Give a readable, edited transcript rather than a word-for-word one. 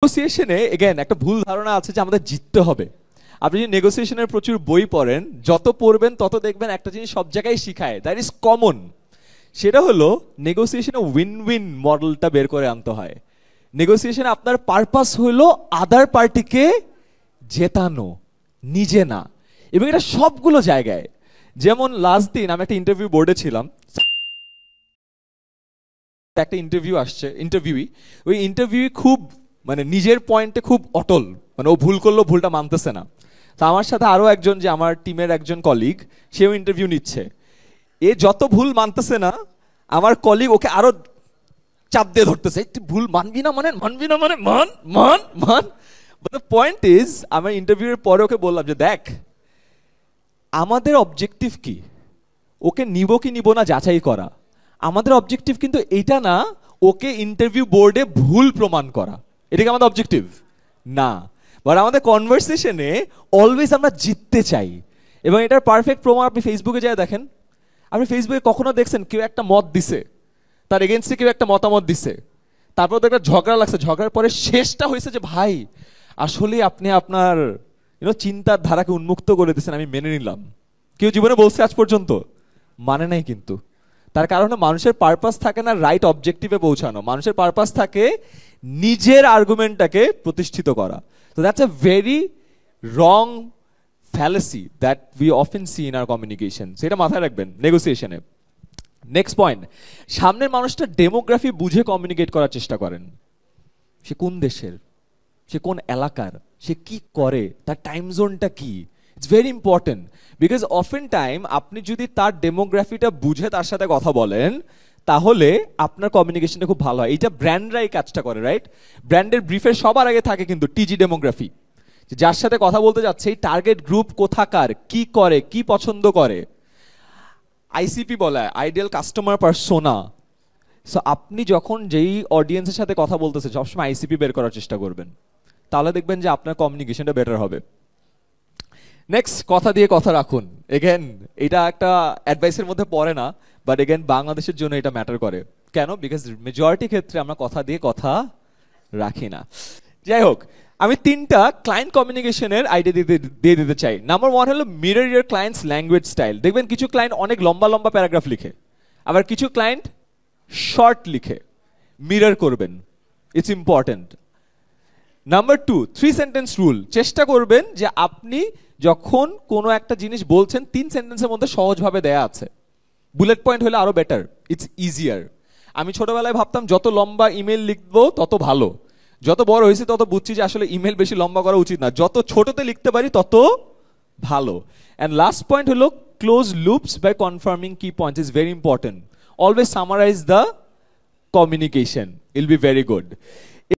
নেগোসিয়েশনে again একটা ভুল ধারণা আছে যে আমাদের জিততে হবে। আপনি যদি নেগোসিয়েশনের প্রচুর বই পড়েন, যত পড়বেন তত দেখবেন একটা জিনিস সব জায়গায় শিখায়, দ্যাট ইজ কমন। সেটা হলো নেগোসিয়েশনে উইন উইন মডেলটা বের করে আনতে হয়। নেগোসিয়েশনে আপনার পারপাস হলো আদার পার্টিকে জেতানো, নিজে না। এবং এটা সবগুলো জায়গায়। যেমন লাস্ট দিন আমি একটা ইন্টারভিউ বোর্ডে ছিলাম, একটা ইন্টারভিউই ওই ইন্টারভিউ খুব মানে নিজের পয়েন্টে খুব অটল, মানে ও ভুল করলো ভুলটা মানতেছে না। তো আমার সাথে আরো একজন যে আমার টিমের একজন কলিগ, সেও ইন্টারভিউ নিচ্ছে। এ যত ভুল মানতেছে না, আমার কলিগ ওকে আরো চাপ দিয়ে ধরতেছে, তুই ভুল মানবি না মানে মান মান মান। বাট দ্য পয়েন্ট ইজ, আমার ইন্টারভিউর পরে ওকে বললাম যে দেখ, আমাদের অবজেক্টিভ কি, ওকে নিব কি নিব না যাচাই করা। আমাদের অবজেক্টিভ কিন্তু এইটা না ওকে ইন্টারভিউ বোর্ডে ভুল প্রমাণ করা, এটা কি আমাদের অবজেক্টিভ না। বাট আমাদের কনভারসেশনে অলওয়েজ আমরা জিততে চাই। এবং এটার পারফেক্ট প্রমাণ আপনি ফেসবুকে যায় দেখেন। আপনি ফেসবুকে কখনো দেখছেন কেউ একটা মত দিছে, তার এগেনস্টে কেউ একটা মতামত দিছে, তারপর তো একটা ঝগড়া লাগছে, ঝগড়ার পরে শেষটা হয়েছে যে ভাই আসলে আপনি আপনার চিন্তার ধারাকে উন্মুক্ত করে দিয়েছেন, আমি মেনে নিলাম। কেউ জীবনে বলছে আজ পর্যন্ত? মানে নাই কিন্তু। তার কারণে মানুষের পারপাস থাকে না রাইট অবজেক্টিভে পৌঁছানো, মানুষের পারপাস থাকে নিজের আর্গুমেন্টটাকে প্রতিষ্ঠিত করা। তো that's a very wrong fallacy that we often see in our communication. সেটা মাথায় রাখবেন নেগোসিয়েশনে। নেক্সট পয়েন্ট, সামনের মানুষটা ডেমোগ্রাফি বুঝে কমিউনিকেট করার চেষ্টা করেন। সে কোন দেশের, সে কোন এলাকার, সে কি করে, তার টাইম জোনটা কি। It's very important because often time আপনি যদি তার ডেমোগ্রাফিটা বুঝে তার সাথে কথা বলেন, তাহলে আপনার কমিউনিকেশনটা খুব ভালো হয়। এইটা ব্র্যান্ডরাই কাজটা করে, রাইট? ব্র্যান্ডের ব্রিফের সবার আগে থাকে কিন্তু টিজি ডেমোগ্রাফি, যার সাথে কথা বলতে যাচ্ছে এই টার্গেট গ্রুপ কোথাকার, কি করে, কি পছন্দ করে। আইসিপি বলা হয় আইডিয়াল কাস্টমার পারসোনা। সো আপনি যখন যেই অডিয়েন্সের সাথে কথা বলতেছে সবসময় আইসিপি বের করার চেষ্টা করবেন, তাহলে দেখবেন যে আপনার কমিউনিকেশনটা বেটার হবে। নেক্সট, কথা দিয়ে কথা রাখুন। এগেন এটা একটা অ্যাডভাইসের মধ্যে পড়ে না, বাট এগেন বাংলাদেশের জন্য এটা ম্যাটার করে। কেন? বিকজ মেজরিটি ক্ষেত্রে আমরা কথা দিয়ে কথা রাখি না। যাই হোক, আমি 3টা ক্লায়েন্ট কমিউনিকেশনের আইডিয়া দিয়ে দিতে চাই। নাম্বার 1 হলো mirror your clients language style. দেখবেন কিছু ক্লায়েন্ট অনেক লম্বা লম্বা প্যারাগ্রাফ লিখে, আবার কিছু ক্লায়েন্ট শর্ট লিখে। মিরর করবেন, it's important. Number 2, 3 sentence rule. চেষ্টা করবেন যে আপনি যখন কোনো একটা জিনিস বলছেন 3 সেন্টেন্সের মধ্যে সহজভাবে দেয়া আছে। বুলেট পয়েন্ট হলে আরো বেটার, ইটস ইজিয়ার। আমি ছোটবেলায় ভাবতাম যত লম্বা ইমেল লিখবো তত ভালো, যত বড় হয়েছে তত বুঝছি যে আসলে ইমেল বেশি লম্বা করা উচিত না, যত ছোটতে লিখতে পারি তত ভালো। অ্যান্ড লাস্ট পয়েন্ট হলো close loops by confirming key point is very important. Always summarise the communication, it'll be very good.